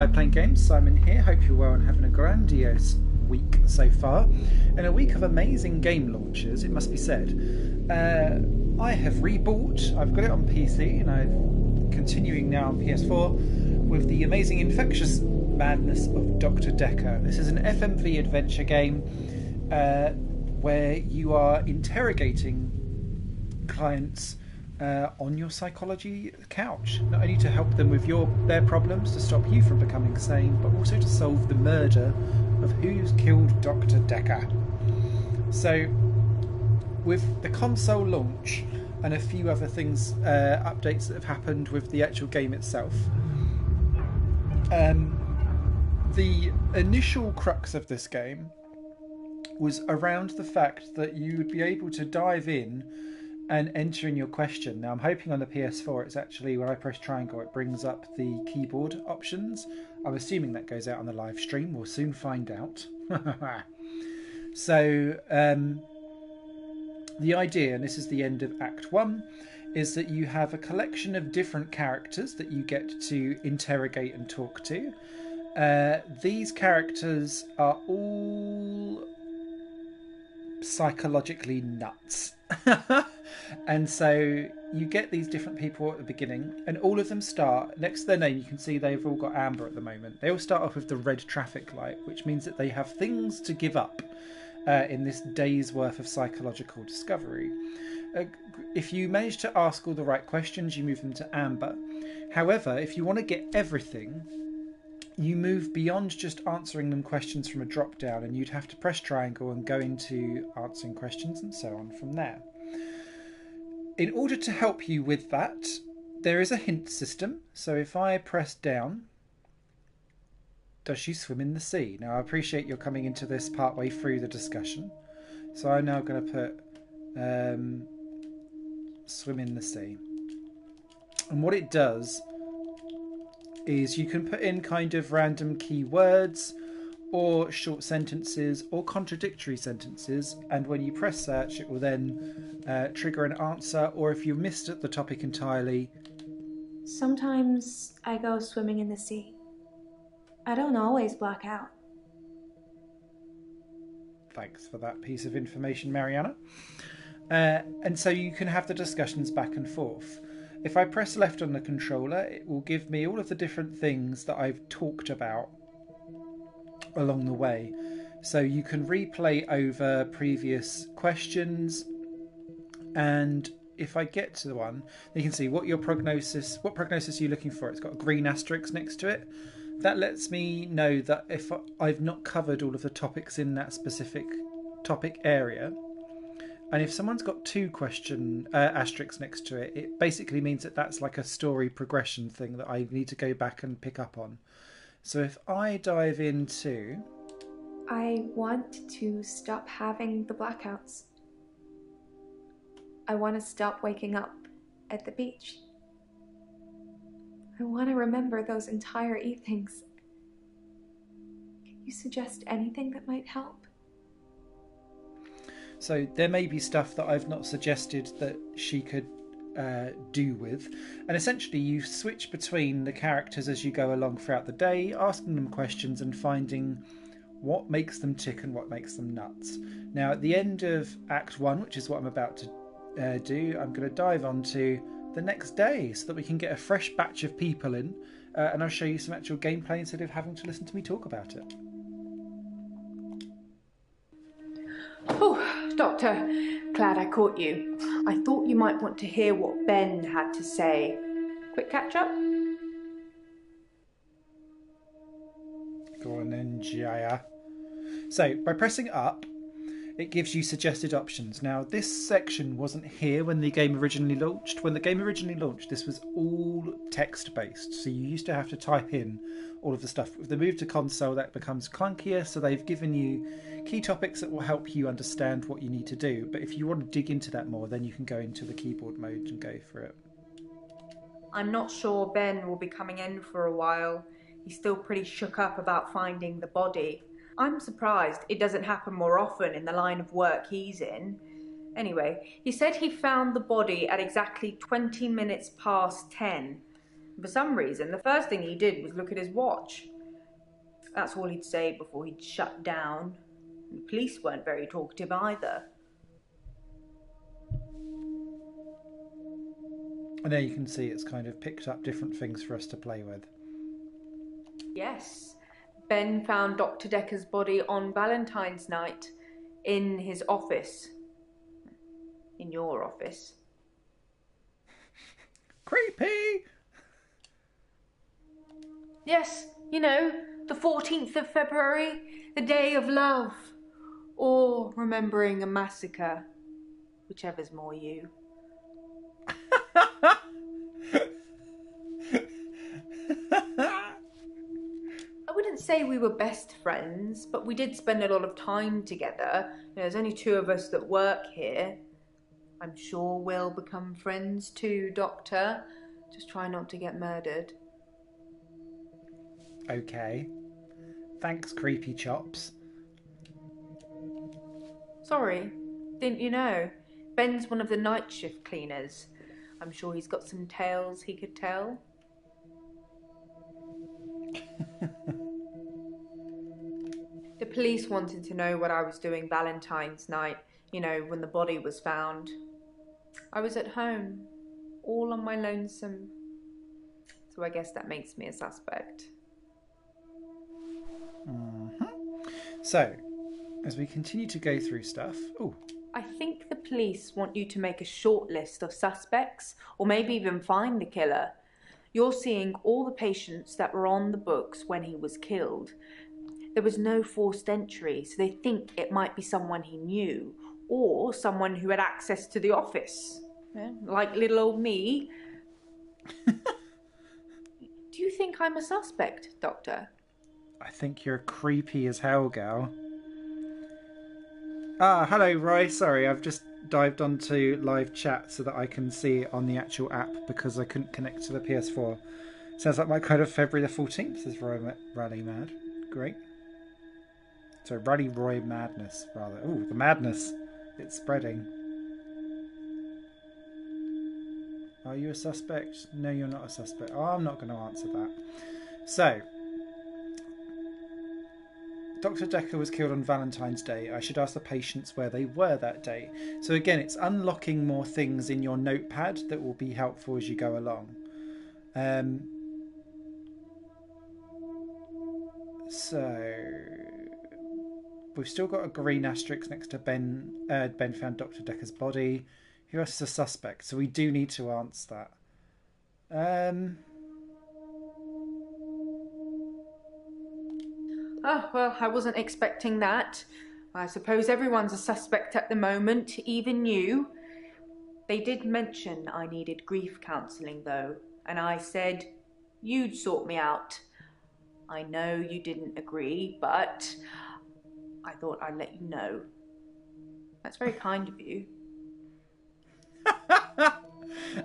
Playing games, Simon here. Hope you're well and having a grandiose week so far. In a week of amazing game launches, it must be said. I have rebought. I've got it on PC and I'm continuing now on PS4 with the amazing Infectious madness of Dr. Dekker. This is an FMV adventure game where you are interrogating clients on your psychology couch, not only to help them with their problems, to stop you from becoming sane, but also to solve the murder of who's killed Dr. Dekker. So, with the console launch and a few other things, updates that have happened with the actual game itself, the initial crux of this game was around the fact that you would be able to dive in and enter in your question. Now I'm hoping on the PS4 it's actually, when I press triangle, it brings up the keyboard options. I'm assuming that goes out on the live stream. We'll soon find out. So the idea, and this is the end of Act 1, is that you have a collection of different characters that you get to interrogate and talk to. These characters are all psychologically nuts. And so you get these different people at the beginning, and all of them start, next to their name you can see they've all got amber at the moment. They all start off with the red traffic light, which means that they have things to give up in this day's worth of psychological discovery. If you manage to ask all the right questions, you move them to amber. However, if you want to get everything, you move beyond just answering them questions from a drop down, and you'd have to press triangle and go into answering questions and so on from there. In order to help you with that, there is a hint system. So if I press down, does she swim in the sea? Now I appreciate you're coming into this part way through the discussion, so I'm now going to put swim in the sea. And what it does is you can put in kind of random keywords or short sentences or contradictory sentences, and when you press search it will then trigger an answer, or if you missed the topic entirely. Sometimes I go swimming in the sea. I don't always black out. Thanks for that piece of information, Mariana. And so you can have the discussions back and forth. If I press left on the controller, it will give me all of the different things that I've talked about along the way. So you can replay over previous questions, and if I get to the one, you can see what prognosis are you looking for. It's got a green asterisk next to it. That lets me know that if I've not covered all of the topics in that specific topic area. And if someone's got two question asterisks next to it, it basically means that that's like a story progression thing that I need to go back and pick up on. So if I dive into... I want to stop having the blackouts. I want to stop waking up at the beach. I want to remember those entire evenings. Can you suggest anything that might help? So there may be stuff that I've not suggested that she could do with. And essentially you switch between the characters as you go along throughout the day, asking them questions and finding what makes them tick and what makes them nuts. Now at the end of Act 1, which is what I'm about to do, I'm going to dive onto the next day so that we can get a fresh batch of people in, and I'll show you some actual gameplay instead of having to listen to me talk about it. Oh, Doctor, glad I caught you. I thought you might want to hear what Ben had to say. Quick catch up? Go on then, Jaya. So, by pressing up, it gives you suggested options. Now, this section wasn't here when the game originally launched. When the game originally launched, this was all text-based, so you used to have to type in all of the stuff. With the move to console, that becomes clunkier, so they've given you key topics that will help you understand what you need to do. But if you want to dig into that more, then you can go into the keyboard mode and go for it. I'm not sure Ben will be coming in for a while. He's still pretty shook up about finding the body. I'm surprised it doesn't happen more often in the line of work he's in. Anyway, he said he found the body at exactly 20 minutes past 10. For some reason, the first thing he did was look at his watch. That's all he'd say before he'd shut down. The police weren't very talkative either. And there you can see it's kind of picked up different things for us to play with. Yes. Ben found Dr. Dekker's body on Valentine's night in his office. In your office. Creepy! Yes, you know, the 14th of February, the day of love. Or remembering a massacre. Whichever's more you. I wouldn't say we were best friends, but we did spend a lot of time together. There's only two of us that work here. I'm sure we'll become friends too, Doctor. Just try not to get murdered. Okay. Thanks, Creepy Chops. Sorry, didn't you know? Ben's one of the night shift cleaners. I'm sure he's got some tales he could tell. The police wanted to know what I was doing Valentine's night, you know, when the body was found. I was at home, all on my lonesome. So I guess that makes me a suspect. Mm-hmm. So, as we continue to go through stuff... Oh, I think the police want you to make a short list of suspects, or maybe even find the killer. You're seeing all the patients that were on the books when he was killed. There was no forced entry, so they think it might be someone he knew, or someone who had access to the office. Yeah, like little old me. Do you think I'm a suspect, Doctor? I think you're creepy as hell, gal. Ah, hello, Roy. Sorry, I've just dived onto live chat so that I can see it on the actual app because I couldn't connect to the PS4. Sounds like my code of February the 14th is Rally Mad. Great. So, Rally Roy Madness, rather. Ooh, the madness. It's spreading. Are you a suspect? No, you're not a suspect. Oh, I'm not going to answer that. So, Dr. Dekker was killed on Valentine's Day. I should ask the patients where they were that day. So again, it's unlocking more things in your notepad that will be helpful as you go along. So we've still got a green asterisk next to Ben. Ben found Dr. Dekker's body. Who else is a suspect? So we do need to answer that. Oh, well, I wasn't expecting that. I suppose everyone's a suspect at the moment, even you. They did mention I needed grief counselling, though, and I said you'd sort me out. I know you didn't agree, but I thought I'd let you know. That's very kind of you.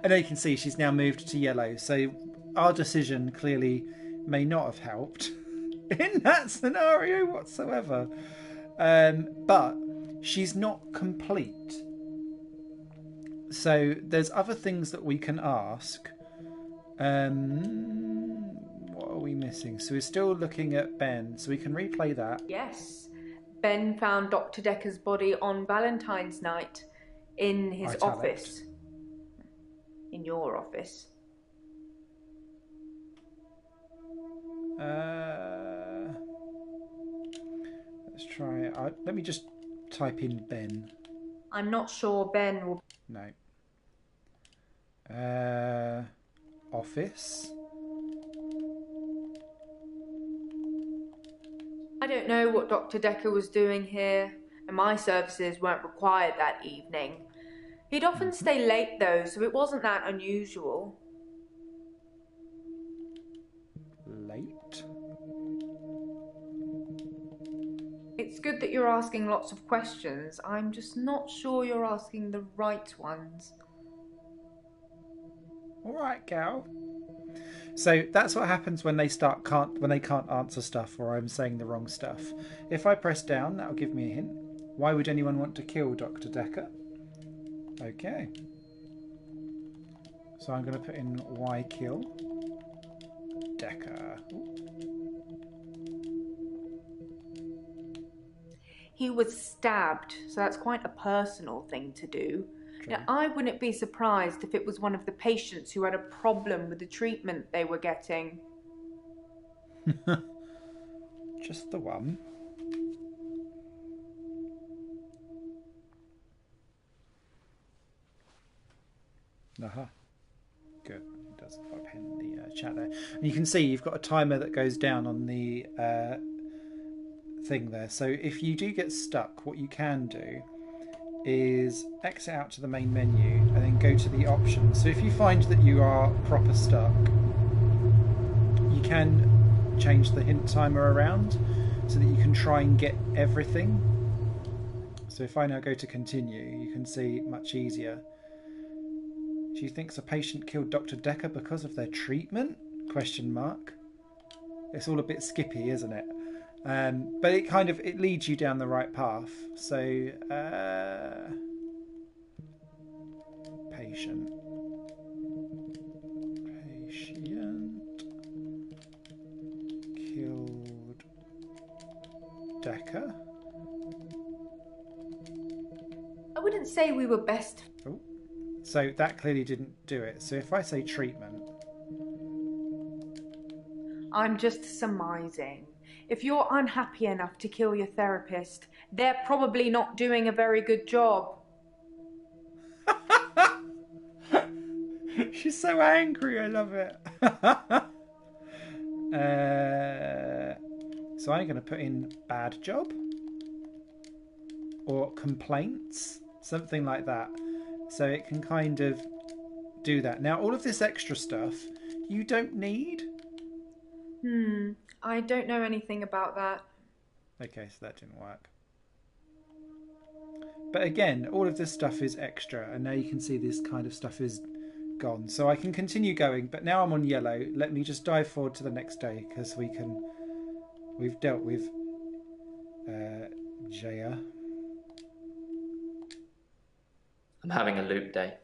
I know you can see she's now moved to yellow, so our decision clearly may not have helped in that scenario whatsoever. But she's not complete. So there's other things that we can ask. What are we missing? So we're still looking at Ben, so we can replay that. Yes. Ben found Dr. Dekker's body on Valentine's night in his office. In your office. Let's try it. Let me just type in Ben. I'm not sure Ben will... No. Office. I don't know what Dr. Dekker was doing here, and my services weren't required that evening. He'd often stay late though, so it wasn't that unusual. Late? It's good that you're asking lots of questions. I'm just not sure you're asking the right ones. All right, gal. So that's what happens when they can't answer stuff or I'm saying the wrong stuff. If I press down, that'll give me a hint. Why would anyone want to kill Dr. Dekker? Okay. So I'm going to put in why kill. Dekker. He was stabbed, so that's quite a personal thing to do. True. Now, I wouldn't be surprised if it was one of the patients who had a problem with the treatment they were getting. Just the one. Aha. Good. It does pop in the chat there. And you can see you've got a timer that goes down on the thing there. So if you do get stuck, what you can do is exit out to the main menu and then go to the options. So if you find that you are proper stuck, you can change the hint timer around so that you can try and get everything. So if I now go to continue, you can see much easier. She thinks a patient killed Dr. Dekker because of their treatment? Question mark. It's all a bit skippy, isn't it? But it leads you down the right path. So, patient killed Dekker. I wouldn't say we were best. Oh. So that clearly didn't do it. So if I say treatment. I'm just surmising. If you're unhappy enough to kill your therapist, they're probably not doing a very good job. She's so angry, I love it. So I'm going to put in bad job or complaints, something like that. So it can kind of do that. Now, all of this extra stuff you don't need. I don't know anything about that. Okay, so that didn't work. But again, all of this stuff is extra, and now you can see this kind of stuff is gone. So I can continue going, but now I'm on yellow. Let me just dive forward to the next day, because we've dealt with Jaya. I'm having a loop day.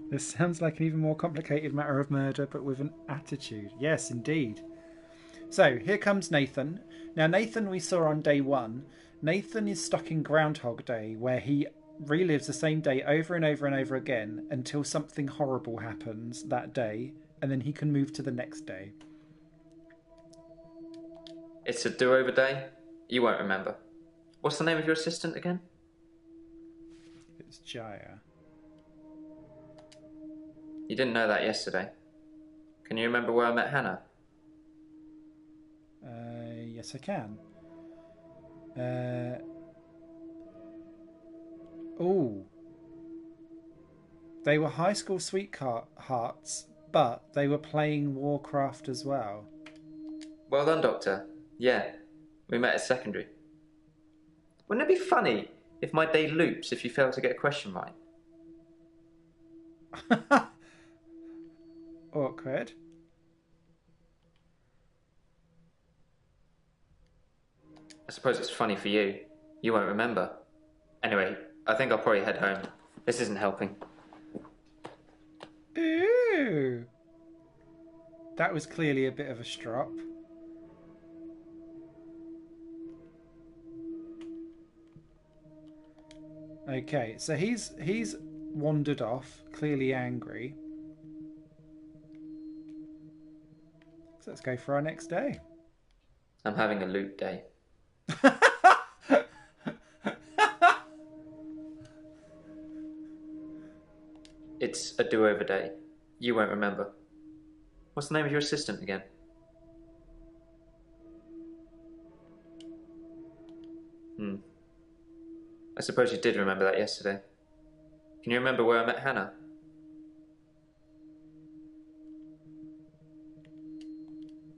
This sounds like an even more complicated matter of murder, but with an attitude. Yes, indeed. So, here comes Nathan. Now, Nathan we saw on day 1. Nathan is stuck in Groundhog Day, where he relives the same day over and over and over again until something horrible happens that day, and then he can move to the next day. It's a do-over day. You won't remember. What's the name of your assistant again? It's Jaya. You didn't know that yesterday. Can you remember where I met Hannah? Yes, I can. They were high school sweethearts, but they were playing Warcraft as well. Well done, Doctor. Yeah, we met at secondary. Wouldn't it be funny if my day loops if you fail to get a question right? Awkward. I suppose it's funny for you. You won't remember. Anyway, I think I'll probably head home. This isn't helping. Ooh. That was clearly a bit of a strop. Okay, so he's wandered off, clearly angry. So let's go for our next day. I'm having a loop day. It's a do-over day. You won't remember. What's the name of your assistant again? I suppose you did remember that yesterday. Can you remember where I met Hannah?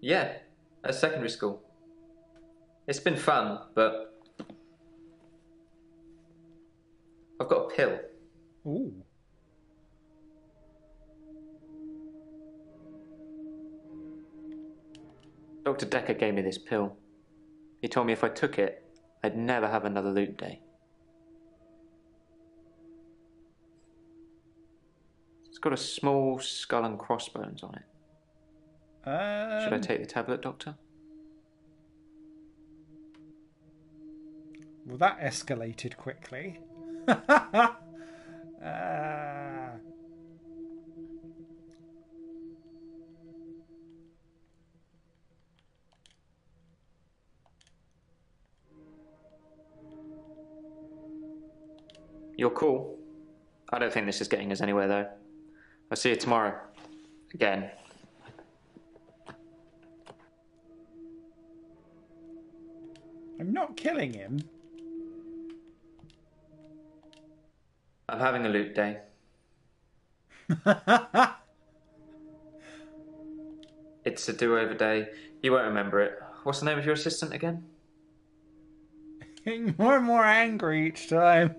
Yeah, at secondary school. It's been fun, but I've got a pill. Ooh. Dr. Dekker gave me this pill. He told me if I took it, I'd never have another loop day. It's got a small skull and crossbones on it. Should I take the tablet, Doctor? Well, that escalated quickly. You're cool. I don't think this is getting us anywhere, though. I'll see you tomorrow. Again. I'm not killing him. I'm having a loop day. It's a do-over day. You won't remember it. What's the name of your assistant again? Getting more and more angry each time.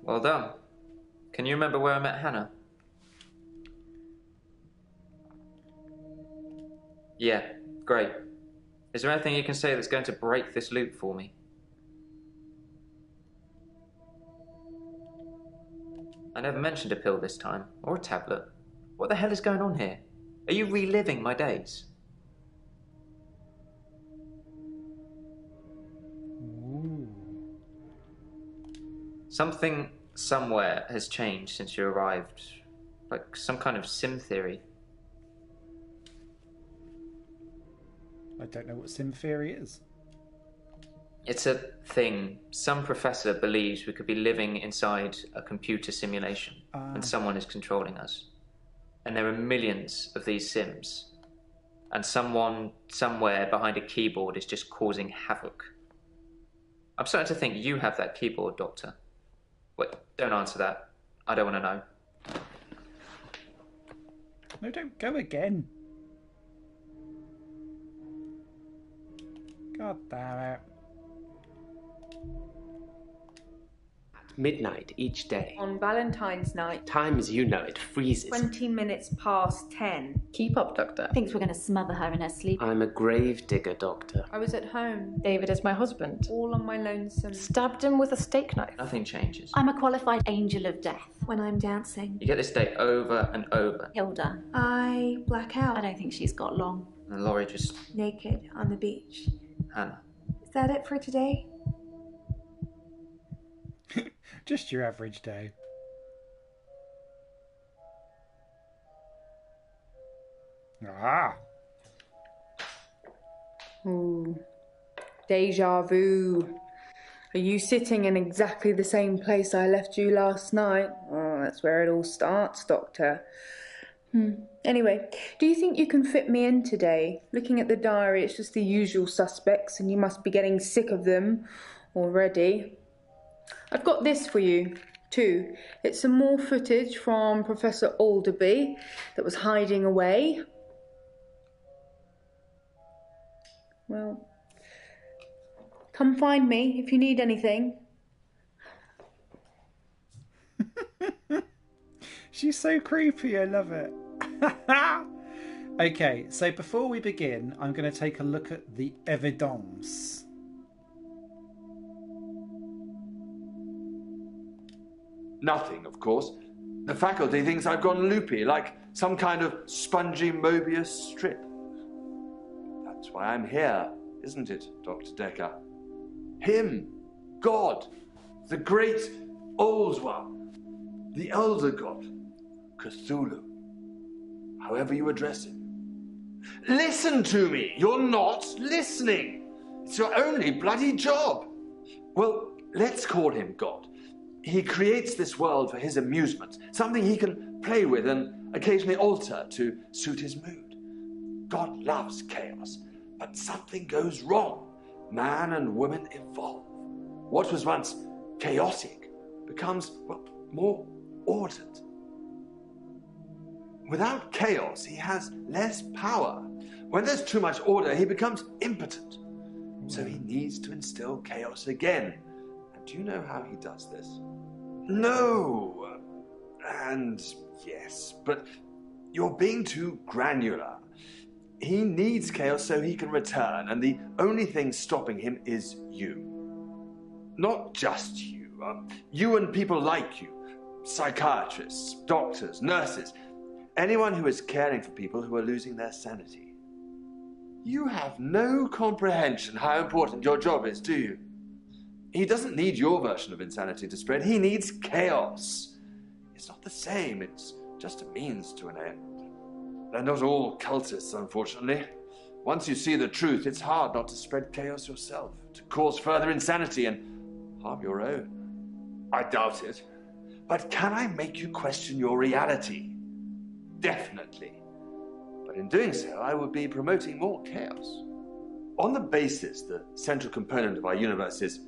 Well done. Can you remember where I met Hannah? Yeah, great. Is there anything you can say that's going to break this loop for me? I never mentioned a pill this time, or a tablet. What the hell is going on here? Are you reliving my days? Ooh. Something somewhere has changed since you arrived. Like some kind of sim theory. I don't know what sim theory is. It's a thing. Some professor believes we could be living inside a computer simulation and someone is controlling us. And there are millions of these sims. And someone somewhere behind a keyboard is just causing havoc. I'm starting to think you have that keyboard, Doctor. Wait, don't answer that. I don't want to know. No, don't go again. God damn it. Midnight each day. On Valentine's night, Time as you know it freezes. 20 minutes past 10. Keep up, Doctor. Thinks we're going to smother her in her sleep. I'm a grave digger, Doctor. I was at home, David is my husband. all on my lonesome. Stabbed him with a steak knife. Nothing changes. I'm a qualified angel of death. When I'm dancing, You get this day over and over. Hilda, I black out. I don't think she's got long. And Laurie just... Naked on the beach. Hannah. Is that it for today? Just your average day. Ah. Ooh. Deja vu. Are you sitting in exactly the same place I left you last night? Oh, that's where it all starts, Doctor. Anyway, do you think you can fit me in today? Looking at the diary, it's just the usual suspects, and you must be getting sick of them already. I've got this for you, too. It's some more footage from Professor Alderby that was hiding away. Well, come find me if you need anything. She's so creepy, I love it. Okay, so before we begin, I'm going to take a look at the evidence. Nothing, of course. The faculty thinks I've gone loopy, like some kind of spongy Mobius strip. That's why I'm here, isn't it, Dr. Dekker? Him, God, the great old one, the elder god, Cthulhu, however you address him. Listen to me! You're not listening! It's your only bloody job! Well, let's call him God. He creates this world for his amusement, something he can play with and occasionally alter to suit his mood. God loves chaos, but something goes wrong. Man and woman evolve. What was once chaotic becomes, well, more ordered. Without chaos, he has less power. When there's too much order, he becomes impotent. So he needs to instill chaos again. And do you know how he does this? No. And yes, but you're being too granular. He needs chaos so he can return, and the only thing stopping him is you. Not just you. You and people like you. psychiatrists, doctors, nurses, anyone who is caring for people who are losing their sanity. You have no comprehension how important your job is, do you? He doesn't need your version of insanity to spread. He needs chaos. It's not the same. It's just a means to an end. They're not all cultists, unfortunately. Once you see the truth, it's hard not to spread chaos yourself, to cause further insanity and harm your own. I doubt it. But can I make you question your reality? Definitely. But in doing so, I would be promoting more chaos. On the basis the central component of our universe is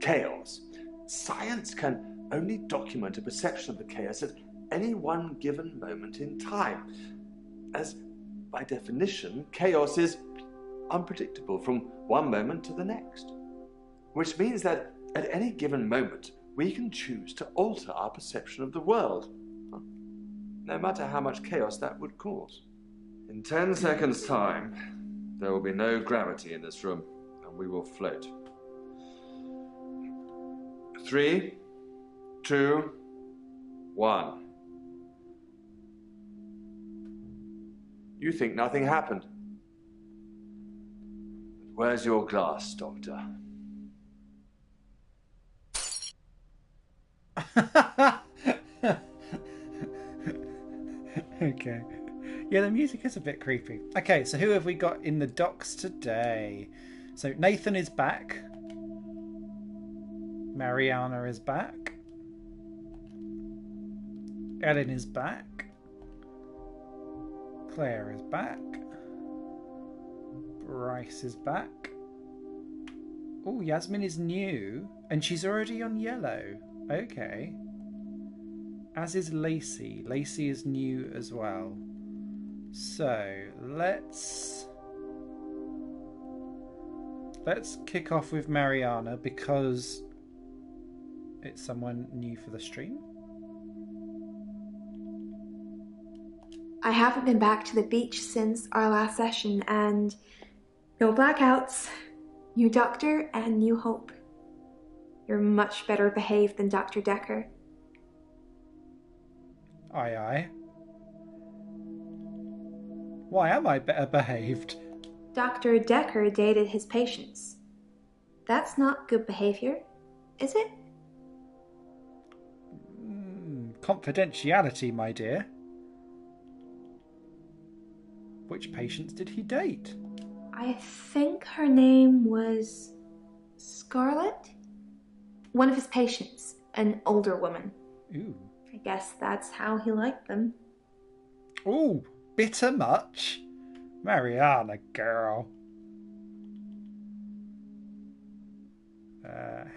chaos, science can only document a perception of the chaos at any one given moment in time. As, by definition, chaos is unpredictable from one moment to the next. Which means that at any given moment, we can choose to alter our perception of the world, no matter how much chaos that would cause. In 10 seconds' time, there will be no gravity in this room, and we will float. 3, 2, 1. You think nothing happened. But where's your glass, Doctor? Okay. Yeah, the music is a bit creepy. Okay, so who have we got in the docks today? So Nathan is back. Mariana is back. Ellen is back. Claire is back. Bryce is back. Oh, Yasmin is new, and she's already on yellow. Okay. As is Lacey. Lacey is new as well. So, let's kick off with Mariana because it's someone new for the stream. I haven't been back to the beach since our last session, and no blackouts, new doctor, and new hope. You're much better behaved than Dr. Dekker. Aye, aye. Why am I better behaved? Dr. Dekker dated his patients. That's not good behavior, is it? Confidentiality, my dear. Which patients did he date? I think her name was Scarlett? One of his patients, an older woman. Ooh. I guess that's how he liked them. Ooh, bitter much? Mariana, girl.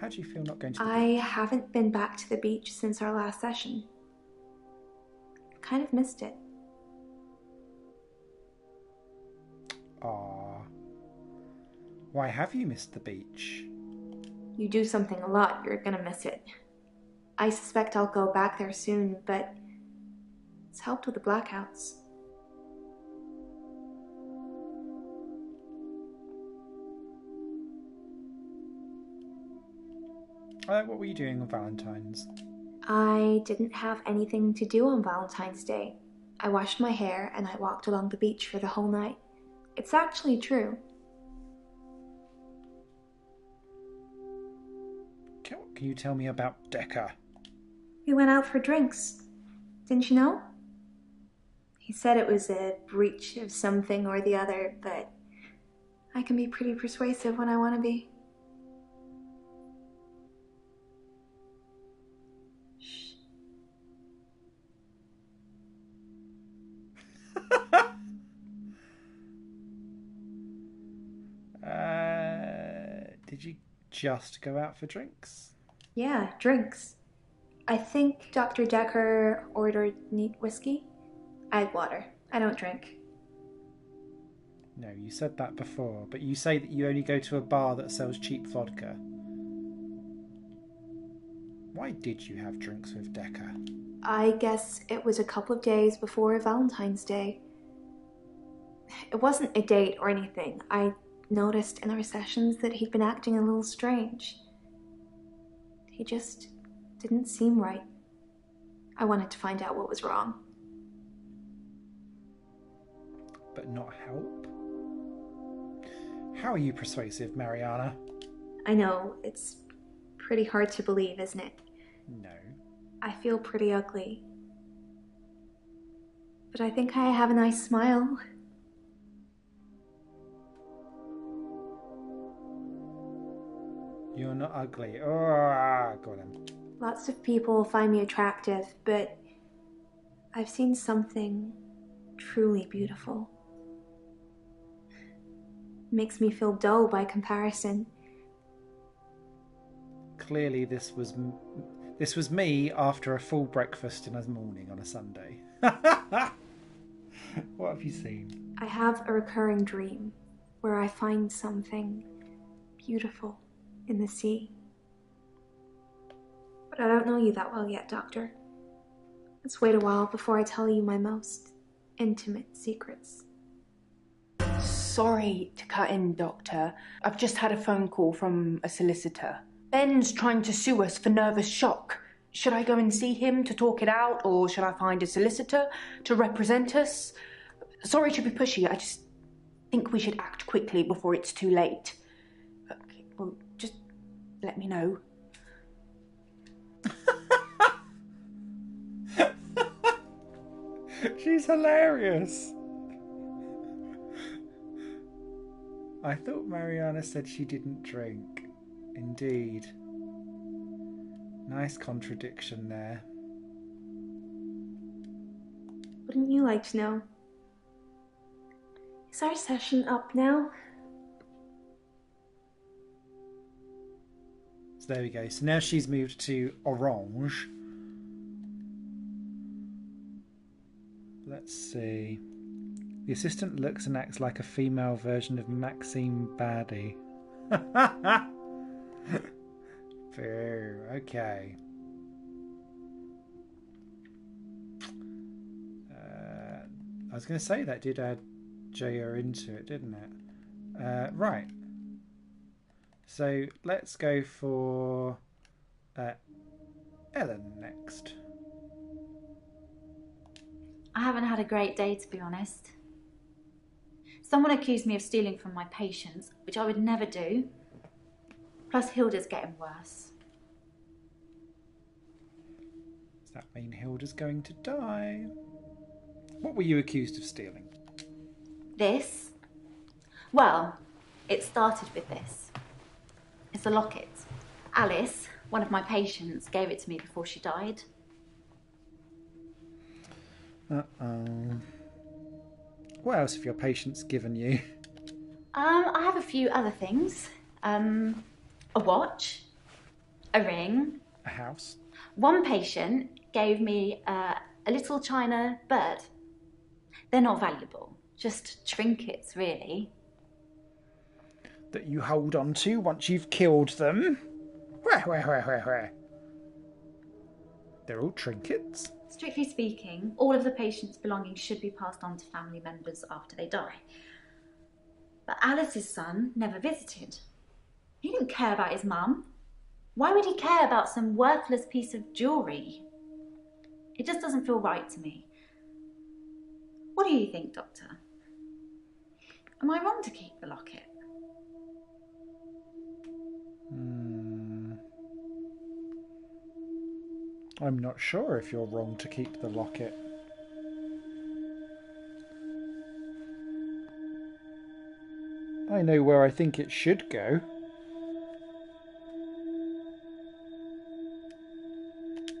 How do you feel not going to the I beach? haven't been back to the beach since our last session. Kind of missed it. Aww. Why have you missed the beach? You do something a lot, you're gonna miss it. I suspect I'll go back there soon, but it's helped with the blackouts. What were you doing on Valentine's? I didn't have anything to do on Valentine's Day. I washed my hair and I walked along the beach for the whole night. It's actually true. Can you tell me about Dekker? We went out for drinks. Didn't you know? He said it was a breach of something or the other, but I can be pretty persuasive when I want to be. Shh. Did you just go out for drinks? Yeah, drinks. I think Dr. Dekker ordered neat whiskey. I had water. I don't drink. No, you said that before, but you say that you only go to a bar that sells cheap vodka. Why did you have drinks with Dekker? I guess it was a couple of days before Valentine's Day. It wasn't a date or anything. I noticed in our sessions that he'd been acting a little strange. He just didn't seem right. I wanted to find out what was wrong. But not help? How are you persuasive, Mariana? I know, it's pretty hard to believe, isn't it? No. I feel pretty ugly. But I think I have a nice smile. You're not ugly. Oh, go on then. Lots of people find me attractive, but I've seen something truly beautiful. Makes me feel dull by comparison. Clearly this was me after a full breakfast in the morning on a Sunday. What have you seen? I have a recurring dream where I find something beautiful in the sea. But I don't know you that well yet, Doctor. Let's wait a while before I tell you my most intimate secrets. Sorry to cut in, Doctor. I've just had a phone call from a solicitor. Ben's trying to sue us for nervous shock. Should I go and see him to talk it out, or should I find a solicitor to represent us? Sorry to be pushy, I just think we should act quickly before it's too late. Okay, well, just let me know. She's hilarious. I thought Mariana said she didn't drink. Indeed. Nice contradiction there. Wouldn't you like to know? Is our session up now? So there we go. So now she's moved to orange. Let's see. The assistant looks and acts like a female version of Maxine Baddie. Boo, okay. I was going to say that did add Jaya into it, didn't it? Right. So let's go for Ellen next. I haven't had a great day, to be honest. Someone accused me of stealing from my patients, which I would never do. Plus, Hilda's getting worse. Does that mean Hilda's going to die? What were you accused of stealing? This? Well, it started with this. It's a locket. Alice, one of my patients, gave it to me before she died. Uh-oh. What else have your patients given you? I have a few other things. A watch, a ring. A house? One patient gave me a little china bird. They're not valuable, just trinkets, really. That you hold on to once you've killed them? Where? They're all trinkets? Strictly speaking, all of the patient's belongings should be passed on to family members after they die. But Alice's son never visited. He didn't care about his mum. Why would he care about some worthless piece of jewellery? It just doesn't feel right to me. What do you think, Doctor? Am I wrong to keep the locket? I'm not sure if you're wrong to keep the locket. I know where I think it should go.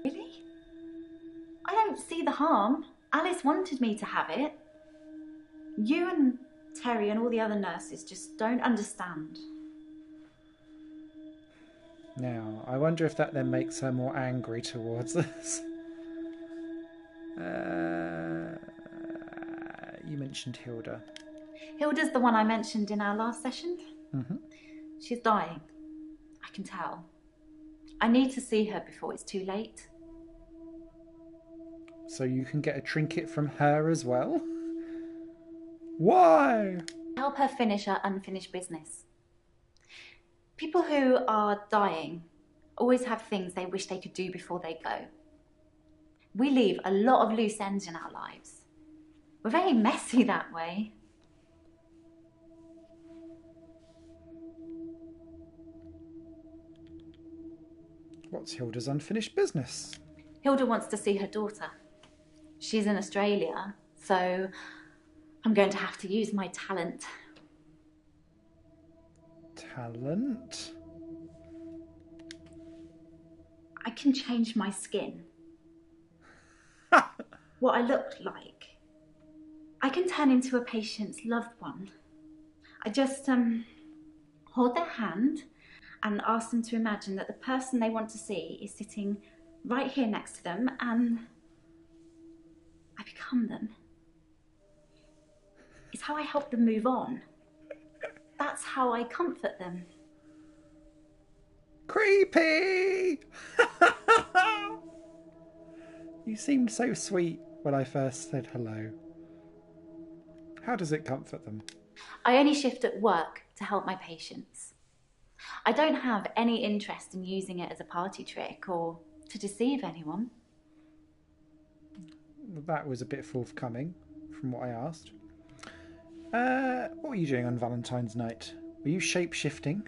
Really? I don't see the harm. Alice wanted me to have it. You and Terry and all the other nurses just don't understand. Now, I wonder if that then makes her more angry towards us. You mentioned Hilda. Hilda's the one I mentioned in our last session. Mm-hmm. She's dying. I can tell. I need to see her before it's too late. So you can get a trinket from her as well? Why? Help her finish her unfinished business. People who are dying always have things they wish they could do before they go. We leave a lot of loose ends in our lives. We're very messy that way. What's Hilda's unfinished business? Hilda wants to see her daughter. She's in Australia, so I'm going to have to use my talent. Talent? I can change my skin. What I look like. I can turn into a patient's loved one. I just hold their hand and ask them to imagine that the person they want to see is sitting right here next to them, and I become them. It's how I help them move on. That's how I comfort them. Creepy! You seemed so sweet when I first said hello. How does it comfort them? I only shift at work to help my patients. I don't have any interest in using it as a party trick or to deceive anyone. That was a bit forthcoming from what I asked. What were you doing on Valentine's night? Were you shape-shifting?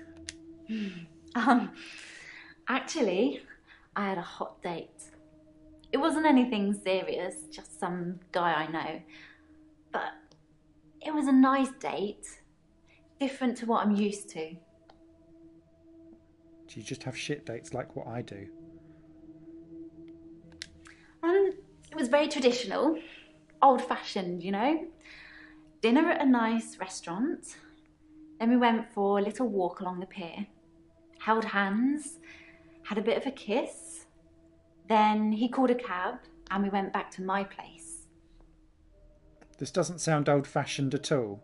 Actually, I had a hot date. It wasn't anything serious, just some guy I know. But it was a nice date, different to what I'm used to. Do you just have shit dates like what I do? It was very traditional, old-fashioned, you know. Dinner at a nice restaurant. Then we went for a little walk along the pier, held hands, had a bit of a kiss. Then he called a cab and we went back to my place. This doesn't sound old-fashioned at all.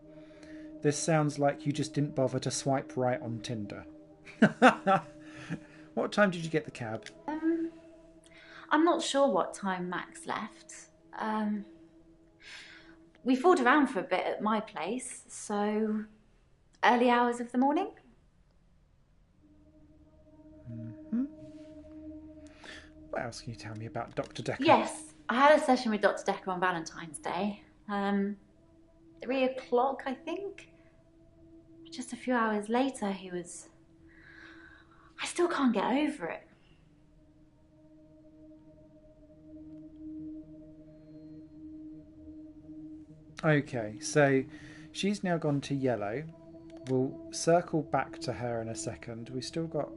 This sounds like you just didn't bother to swipe right on Tinder. What time did you get the cab? I'm not sure what time Max left. We fooled around for a bit at my place, so early hours of the morning. Mm-hmm. What else can you tell me about Dr. Dekker? Yes, I had a session with Dr. Dekker on Valentine's Day. 3 o'clock, I think. Just a few hours later, he was... I still can't get over it. Okay, so she's now gone to yellow. We'll circle back to her in a second. We've still got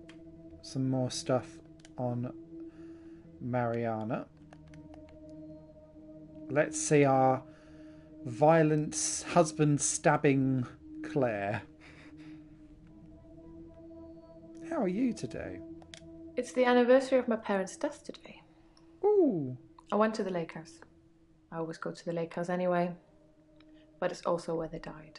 some more stuff on Mariana. Let's see our violent husband stabbing Claire. How are you today? It's the anniversary of my parents' death today. Ooh. I went to the lake house. I always go to the lake house anyway. But it's also where they died.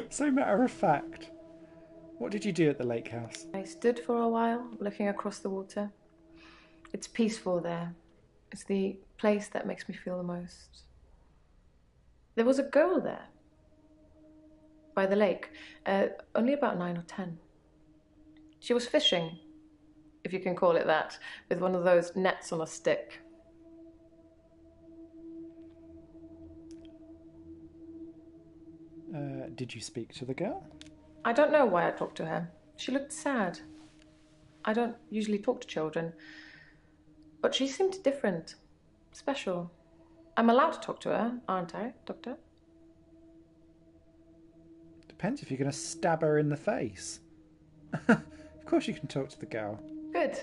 So matter of fact. What did you do at the lake house? I stood for a while, looking across the water. It's peaceful there. It's the place that makes me feel the most. There was a girl there. By the lake. Only about 9 or 10. She was fishing, if you can call it that, with one of those nets on a stick. Did you speak to the girl? I don't know why I talked to her. She looked sad. I don't usually talk to children, but she seemed different, special. I'm allowed to talk to her, aren't I, Doctor? Depends if you're going to stab her in the face. Of course you can talk to the girl. Good.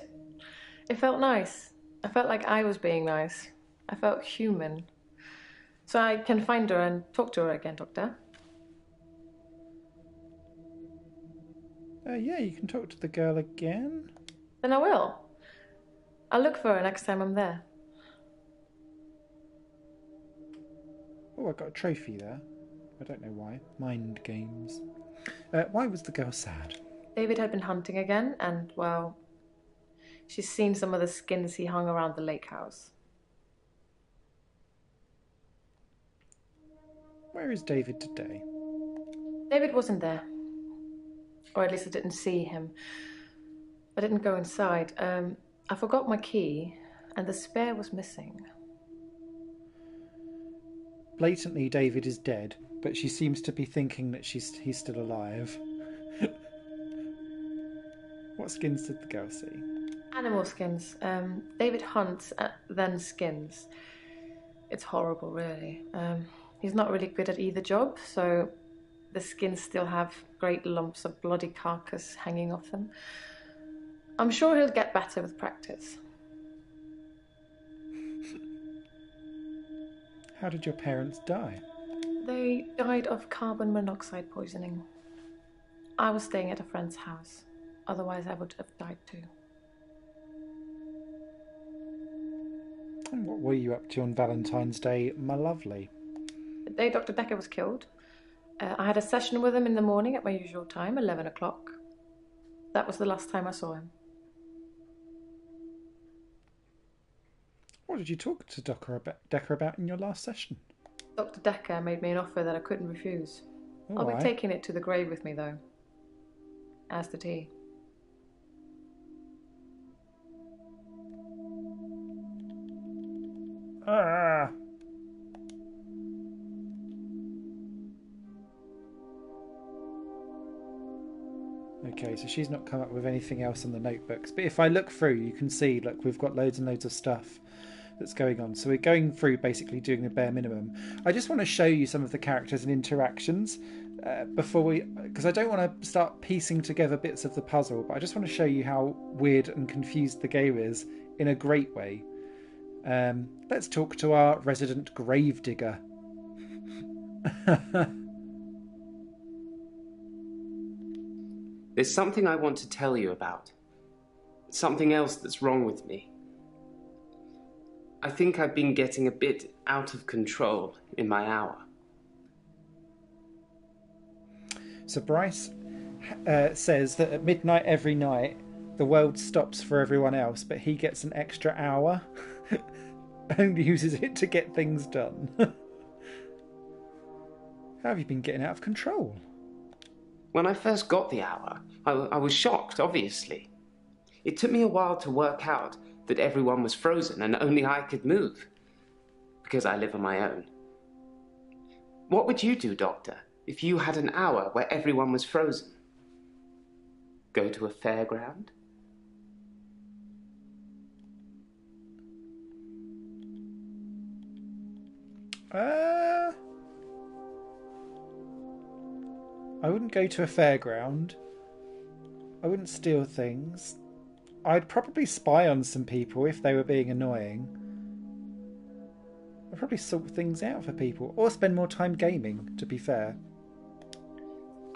It felt nice. I felt like I was being nice. I felt human. So I can find her and talk to her again, Doctor. Yeah, you can talk to the girl again. Then I will. I'll look for her next time I'm there. Oh, I got a trophy there. I don't know why. Mind games. Why was the girl sad? David had been hunting again, and, well, she's seen some of the skins he hung around the lake house. Where is David today? David wasn't there. Or at least I didn't see him. I didn't go inside. I forgot my key, and the spare was missing. Blatantly, David is dead, but she seems to be thinking that he's still alive. What skins did the girl see? Animal skins. David hunts, then skins. It's horrible, really. He's not really good at either job, so the skins still have great lumps of bloody carcass hanging off them. I'm sure he'll get better with practice. How did your parents die? They died of carbon monoxide poisoning. I was staying at a friend's house. Otherwise, I would have died too. And what were you up to on Valentine's Day, my lovely? The day Dr. Dekker was killed, I had a session with him in the morning at my usual time, 11 o'clock. That was the last time I saw him. What did you talk to Dekker about in your last session? Dr. Dekker made me an offer that I couldn't refuse. I'll be taking it to the grave with me, though. As did he. Ah. Okay, so she's not come up with anything else on the notebooks. But if I look through, you can see, look, we've got loads and loads of stuff that's going on. So we're going through basically doing the bare minimum. I just want to show you some of the characters and interactions before we... Because I don't want to start piecing together bits of the puzzle, but I just want to show you how weird and confused the game is in a great way. Let's talk to our resident gravedigger. There's something I want to tell you about. Something else that's wrong with me. I think I've been getting a bit out of control in my hour. So Bryce says that at midnight every night, the world stops for everyone else, but he gets an extra hour and uses it to get things done. How have you been getting out of control? When I first got the hour, I was shocked, obviously. It took me a while to work out that everyone was frozen and only I could move, because I live on my own. What would you do, Doctor, if you had an hour where everyone was frozen? Go to a fairground? I wouldn't go to a fairground. I wouldn't steal things. I'd probably spy on some people if they were being annoying. I'd probably sort things out for people, or spend more time gaming, to be fair.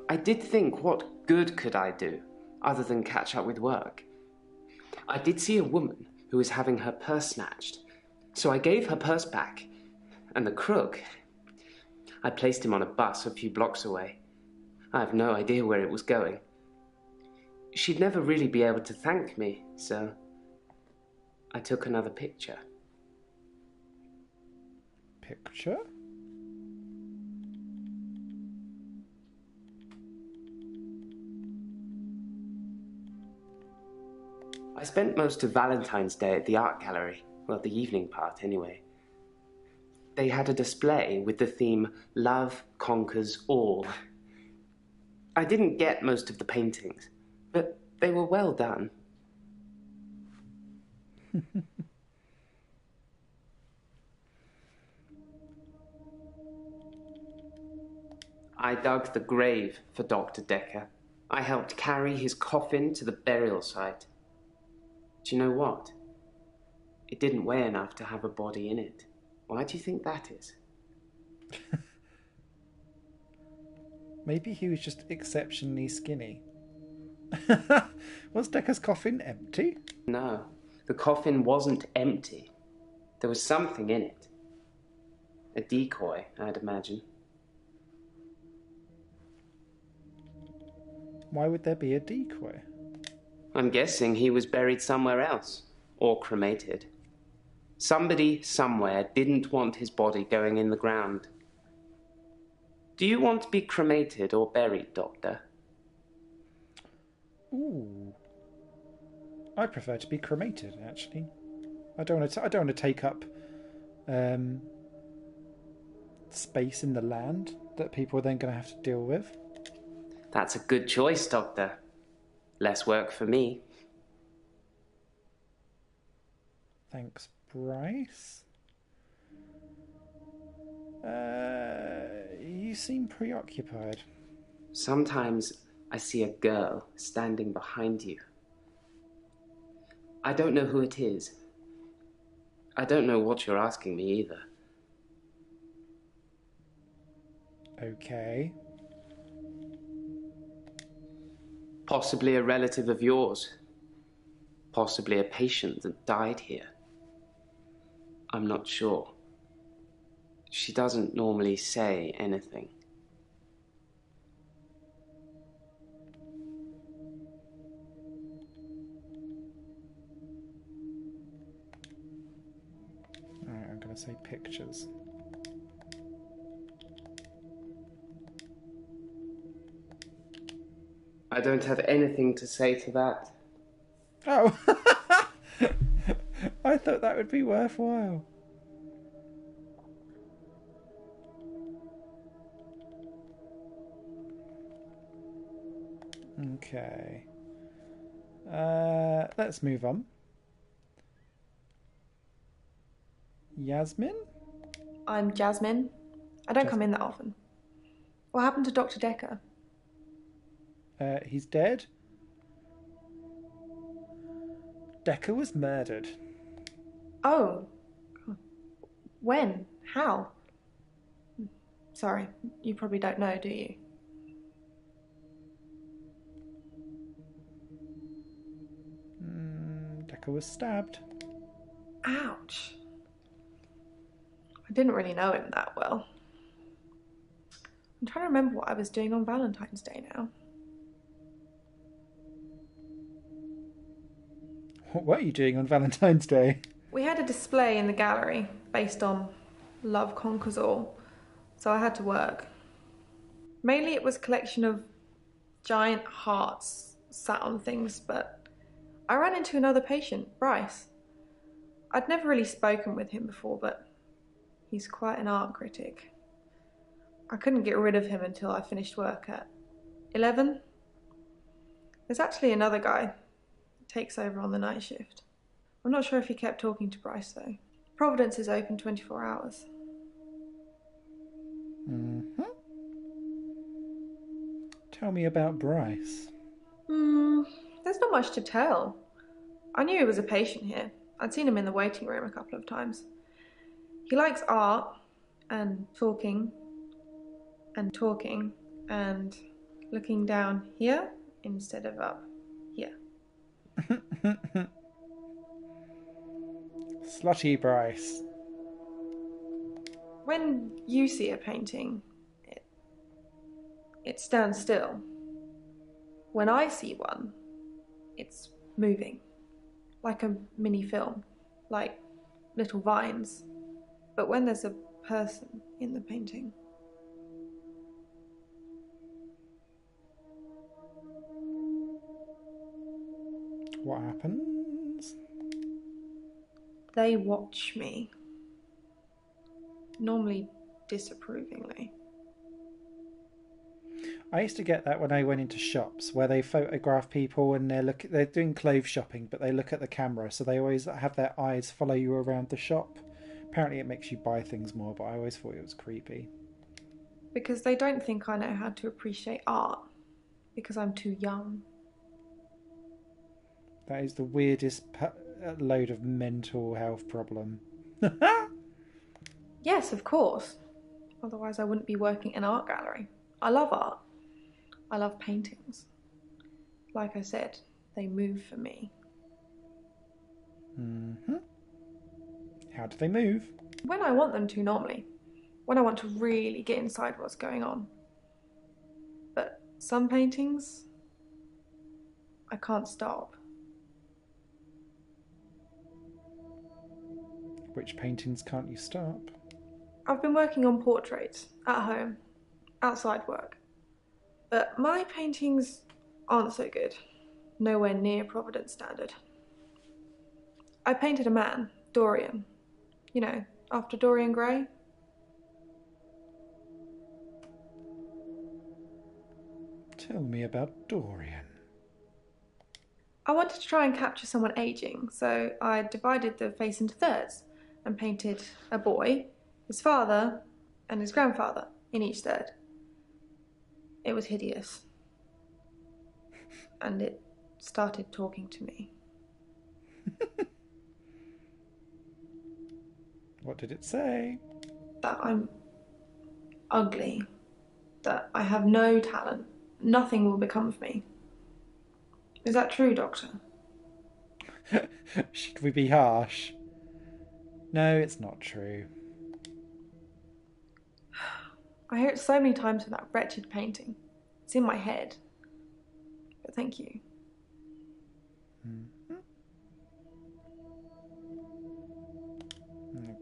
I did think, what good could I do, other than catch up with work? I did see a woman who was having her purse snatched, so I gave her purse back, and the crook, I placed him on a bus a few blocks away. I have no idea where it was going. She'd never really be able to thank me, so I took another picture. Picture? I spent most of Valentine's Day at the art gallery. Well, the evening part, anyway. They had a display with the theme, Love Conquers All. I didn't get most of the paintings, but they were well done. I dug the grave for Dr. Dekker. I helped carry his coffin to the burial site. Do you know what? It didn't weigh enough to have a body in it. Why do you think that is? Maybe he was just exceptionally skinny. Was Dekker's coffin empty? No, the coffin wasn't empty. There was something in it. A decoy, I'd imagine. Why would there be a decoy? I'm guessing he was buried somewhere else, or cremated. Somebody somewhere didn't want his body going in the ground. Do you want to be cremated or buried, Doctor? Ooh. I prefer to be cremated, actually. I don't want to take up space in the land that people are then going to have to deal with. That's a good choice, Doctor. Less work for me. Thanks, Bryce. You seem preoccupied. Sometimes I see a girl standing behind you. I don't know who it is. I don't know what you're asking me either. Okay. Possibly a relative of yours. Possibly a patient that died here. I'm not sure. She doesn't normally say anything. Alright, I'm going to say pictures. I don't have anything to say to that. Oh! I thought that would be worthwhile. Okay. Let's move on. Yasmin? I'm Jasmine. I don't come in that often. What happened to Dr. Dekker? He's dead. Dekker was murdered. Oh. When? How? Sorry, you probably don't know, do you? Dekker was stabbed. Ouch. I didn't really know him that well. I'm trying to remember what I was doing on Valentine's Day now. What were you doing on Valentine's Day? We had a display in the gallery based on Love Conquers All, so I had to work. Mainly it was a collection of giant hearts sat on things, but I ran into another patient, Bryce. I'd never really spoken with him before, but he's quite an art critic. I couldn't get rid of him until I finished work at 11. There's actually another guy takes over on the night shift. I'm not sure if he kept talking to Bryce though. Providence is open 24 hours. Tell me about Bryce. There's not much to tell. I knew he was a patient here. I'd seen him in the waiting room a couple of times. He likes art and talking and looking down here instead of up here. Slutty Bryce. When you see a painting, it stands still. When I see one, it's moving. Like a mini film. Like little vines. But when there's a person in the painting. What happens? They watch me. Normally disapprovingly. I used to get that when I went into shops where they photograph people and they're doing clothes shopping, but they look at the camera, so they always have their eyes follow you around the shop. Apparently it makes you buy things more, but I always thought it was creepy. Because they don't think I know how to appreciate art. Because I'm too young. That is the weirdest load of mental health problem. Yes, of course. Otherwise I wouldn't be working in an art gallery. I love art. I love paintings. Like I said, they move for me. How do they move? When I want them to, normally. When I want to really get inside what's going on. But some paintings, I can't stop. Which paintings can't you stop? I've been working on portraits, at home, outside work. But my paintings aren't so good. Nowhere near Providence standard. I painted a man, Dorian. You know, after Dorian Gray. Tell me about Dorian. I wanted to try and capture someone aging, so I divided the face into thirds and painted a boy, his father, and his grandfather in each third. It was hideous. And it started talking to me. What did it say? That I'm ugly. That I have no talent. Nothing will become of me. Is that true, Doctor? Should we be harsh? No, it's not true. I hear it so many times from that wretched painting. It's in my head. But thank you.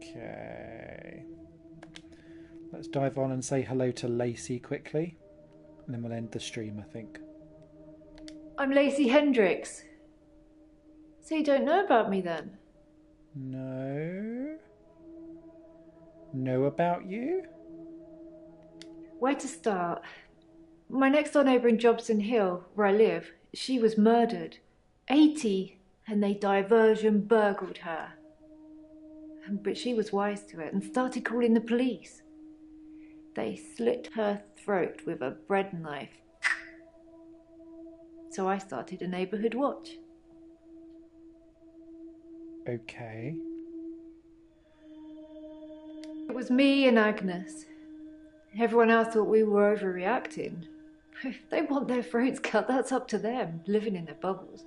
Okay. Let's dive on and say hello to Lacey quickly. And then we'll end the stream, I think. I'm Lacey Hendricks. So you don't know about me then? No. Know about you? Where to start? My next door neighbour in Jobson Hill, where I live, she was murdered. 80, and they diversion burgled her. But she was wise to it and started calling the police. They slit her throat with a bread knife. So I started a neighbourhood watch. Okay. It was me and Agnes. Everyone else thought we were overreacting. If they want their throats cut, that's up to them, living in their bubbles.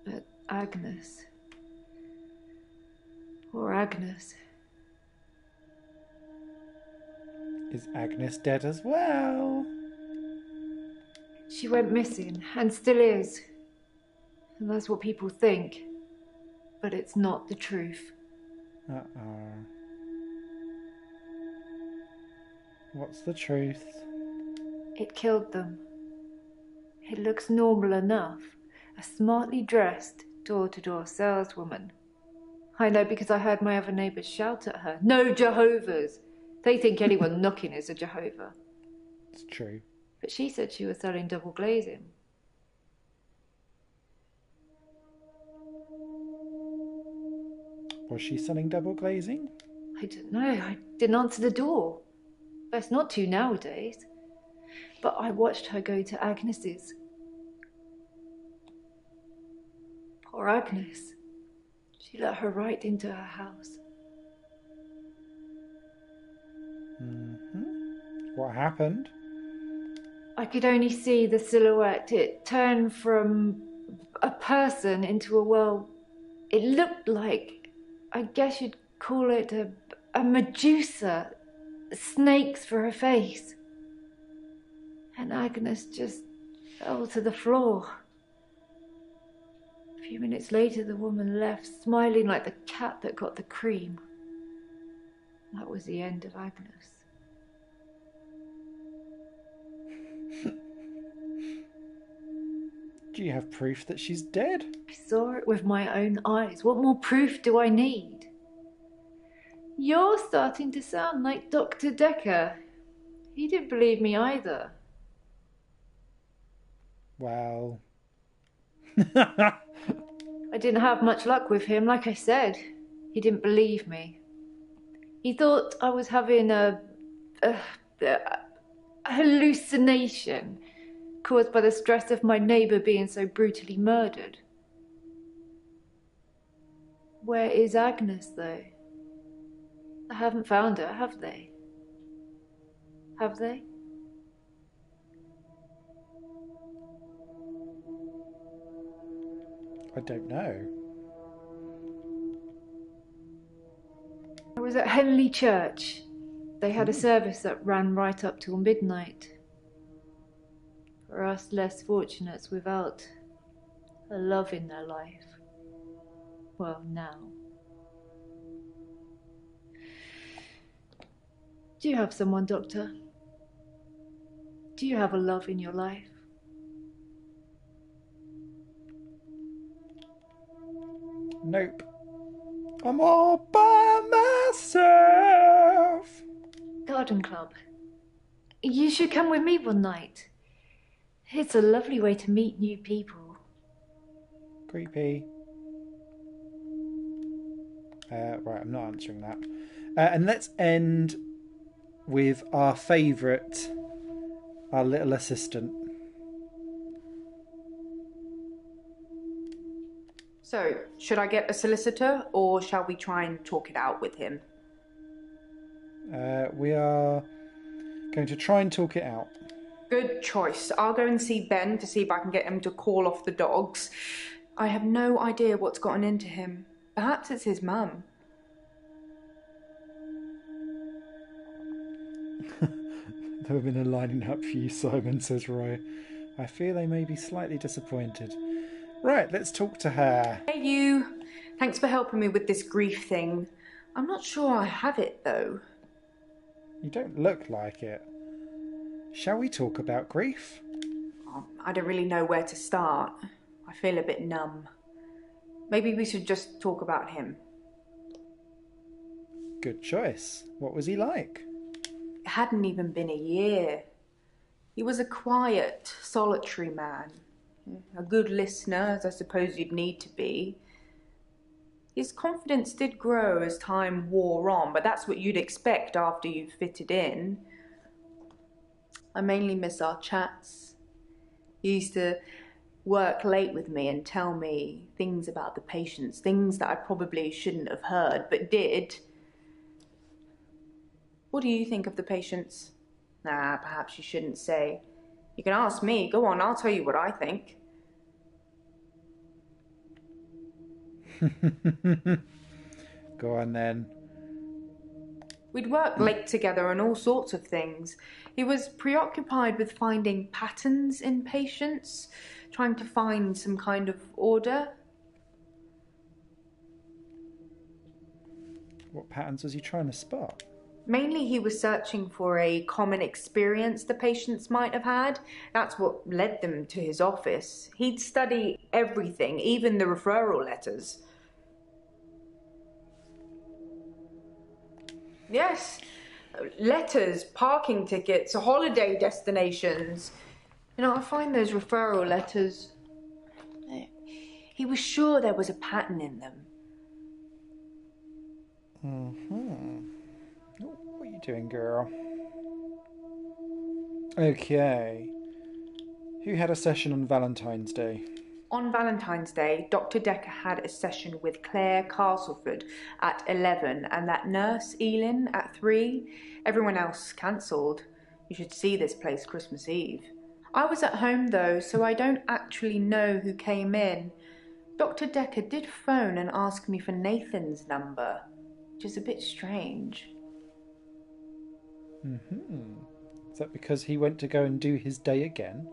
But Agnes... Poor Agnes. Is Agnes dead as well? She went missing, and still is. And that's what people think. But it's not the truth. Uh-oh. What's the truth? It killed them. It looks normal enough. A smartly dressed, door-to-door saleswoman. I know because I heard my other neighbours shout at her. No Jehovah's! They think anyone knocking is a Jehovah. It's true. But she said she was selling double glazing. Was she selling double glazing? I don't know. I didn't answer the door. Best not to nowadays. But I watched her go to Agnes's. Poor Agnes. She let her right into her house. What happened? I could only see the silhouette. It turned from a person into a, well, it looked like, I guess you'd call it a Medusa. Snakes for her face. And Agnes just fell to the floor. A few minutes later, the woman left, smiling like the cat that got the cream. That was the end of Agnes. Do you have proof that she's dead? I saw it with my own eyes. What more proof do I need? You're starting to sound like Dr. Dekker. He didn't believe me either. Well... I didn't have much luck with him, like I said. He didn't believe me. He thought I was having a hallucination caused by the stress of my neighbour being so brutally murdered. Where is Agnes, though? I haven't found her, have they? Have they? I don't know. I was at Henley Church. They had a service that ran right up till midnight. For us less fortunates without a love in their life. Well, now. Do you have someone, Doctor? Do you have a love in your life? Nope. I'm all by myself. Garden club. You should come with me one night. It's a lovely way to meet new people. Creepy. Right, I'm not answering that. And let's end with our favourite, our little assistant. So, should I get a solicitor, or shall we try and talk it out with him? We are going to try and talk it out. Good choice. I'll go and see Ben to see if I can get him to call off the dogs. I have no idea what's gotten into him. Perhaps it's his mum. The women are lining up for you, Simon, says Roy. I fear they may be slightly disappointed. Right, let's talk to her. Hey, you. Thanks for helping me with this grief thing. I'm not sure I have it, though. You don't look like it. Shall we talk about grief? Oh, I don't really know where to start. I feel a bit numb. Maybe we should just talk about him. Good choice. What was he like? It hadn't even been a year. He was a quiet, solitary man. A good listener, as I suppose you'd need to be. His confidence did grow as time wore on, but that's what you'd expect after you've fitted in. I mainly miss our chats. He used to work late with me and tell me things about the patients, things that I probably shouldn't have heard, but did. What do you think of the patients? Nah, perhaps you shouldn't say. You can ask me. Go on, I'll tell you what I think. Go on then. We'd work late together on all sorts of things. He was preoccupied with finding patterns in patients, trying to find some kind of order. What patterns was he trying to spot? Mainly he was searching for a common experience the patients might have had. That's what led them to his office. He'd study everything, even the referral letters. Yes, letters, parking tickets, holiday destinations. You know, I find those referral letters... He was sure there was a pattern in them. What are you doing, girl? Okay. Who had a session on Valentine's Day? On Valentine's Day, Dr. Dekker had a session with Claire Castleford at 11 and that nurse, Elin, at 3. Everyone else cancelled. You should see this place Christmas Eve. I was at home though, so I don't actually know who came in. Dr. Dekker did phone and ask me for Nathan's number, which is a bit strange. Is that because he went to go and do his day again?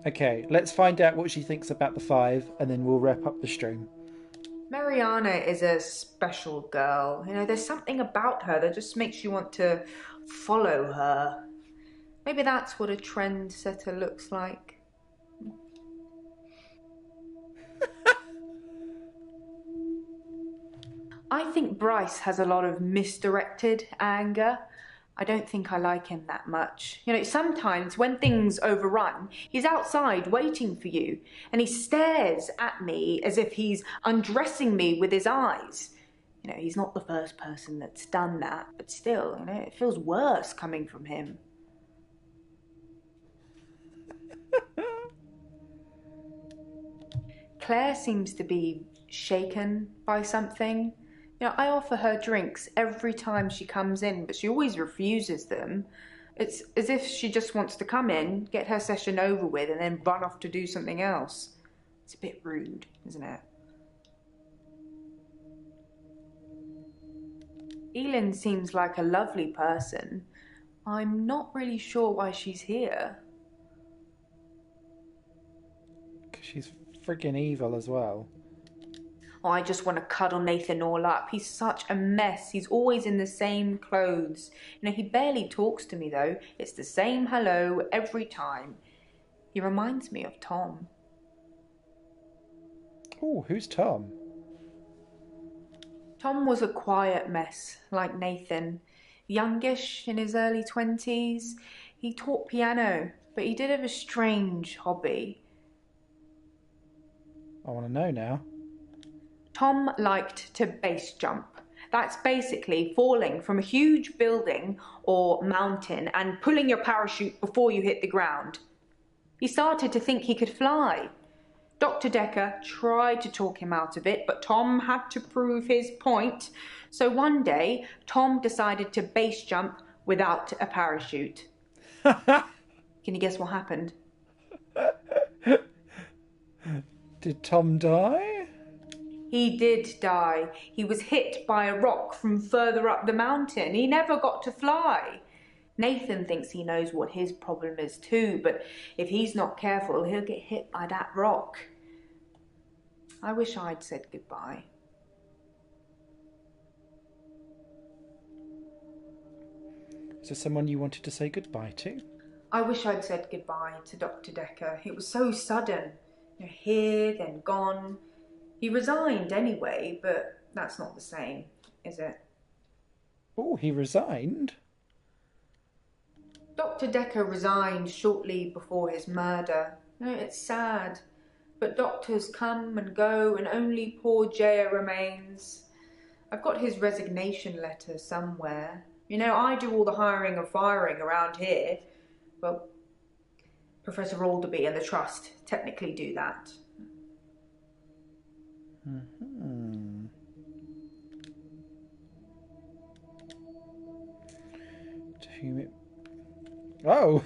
Okay, let's find out what she thinks about the 5 and then we'll wrap up the stream. Mariana is a special girl. You know, there's something about her that just makes you want to follow her. Maybe that's what a trendsetter looks like. I think Bryce has a lot of misdirected anger. I don't think I like him that much. You know, sometimes when things overrun, he's outside waiting for you, and he stares at me as if he's undressing me with his eyes. You know, he's not the first person that's done that, but still, you know, it feels worse coming from him. Claire seems to be shaken by something. You know, I offer her drinks every time she comes in, but she always refuses them. It's as if she just wants to come in, get her session over with, and then run off to do something else. It's a bit rude, isn't it? Elin seems like a lovely person. I'm not really sure why she's here. Because she's freaking evil as well. Oh, I just want to cuddle Nathan all up. He's such a mess. He's always in the same clothes. You know, he barely talks to me, though. It's the same hello every time. He reminds me of Tom. Oh, who's Tom? Tom was a quiet mess, like Nathan. Youngish, in his early 20s. He taught piano, but he did have a strange hobby. I want to know now. Tom liked to base jump. That's basically falling from a huge building or mountain and pulling your parachute before you hit the ground. He started to think he could fly. Dr. Dekker tried to talk him out of it, but Tom had to prove his point. So one day, Tom decided to base jump without a parachute. Can you guess what happened? Did Tom die? He did die. He was hit by a rock from further up the mountain. He never got to fly. Nathan thinks he knows what his problem is too, but if he's not careful, he'll get hit by that rock. I wish I'd said goodbye. Is there someone you wanted to say goodbye to? I wish I'd said goodbye to Dr. Dekker. It was so sudden. Here, then gone. He resigned anyway, but that's not the same, is it? Oh, he resigned? Dr. Dekker resigned shortly before his murder. It's sad, but doctors come and go and only poor Jaya remains. I've got his resignation letter somewhere. I do all the hiring and firing around here. Well, Professor Alderby and the Trust technically do that. Mm-hmm. To whom it... Oh!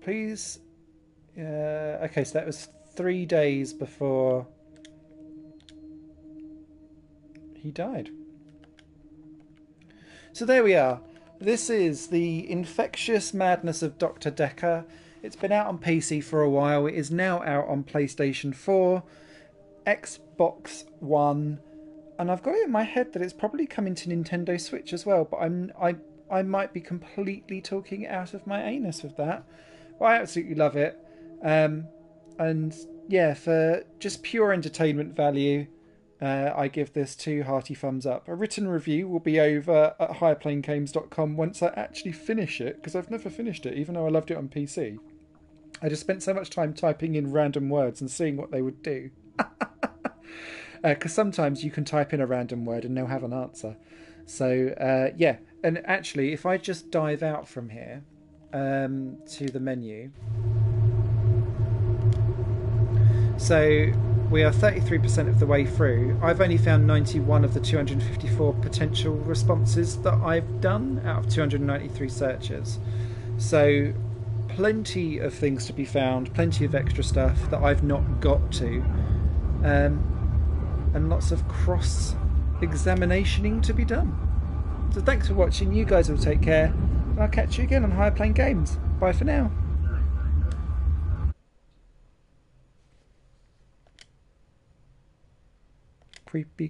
Please... okay, so that was 3 days before he died. So there we are. This is the Infectious Madness of Dr. Dekker. It's been out on PC for a while. It is now out on PlayStation 4, Xbox One, and I've got it in my head that it's probably coming to Nintendo Switch as well, but I might be completely talking it out of my anus with that. But I absolutely love it. And yeah, for just pure entertainment value, I give this 2 hearty thumbs up. A written review will be over at higherplanegames.com once I actually finish it, because I've never finished it, even though I loved it on PC. I just spent so much time typing in random words and seeing what they would do. Because sometimes you can type in a random word and they'll have an answer. So, yeah. And actually, if I just dive out from here to the menu. So we are 33% of the way through. I've only found 91 of the 254 potential responses that I've done out of 293 searches. So plenty of things to be found, plenty of extra stuff that I've not got to, and lots of cross-examinationing to be done. So thanks for watching. You guys will take care, and I'll catch you again on Higher Plane Games. Bye for now. Creepy.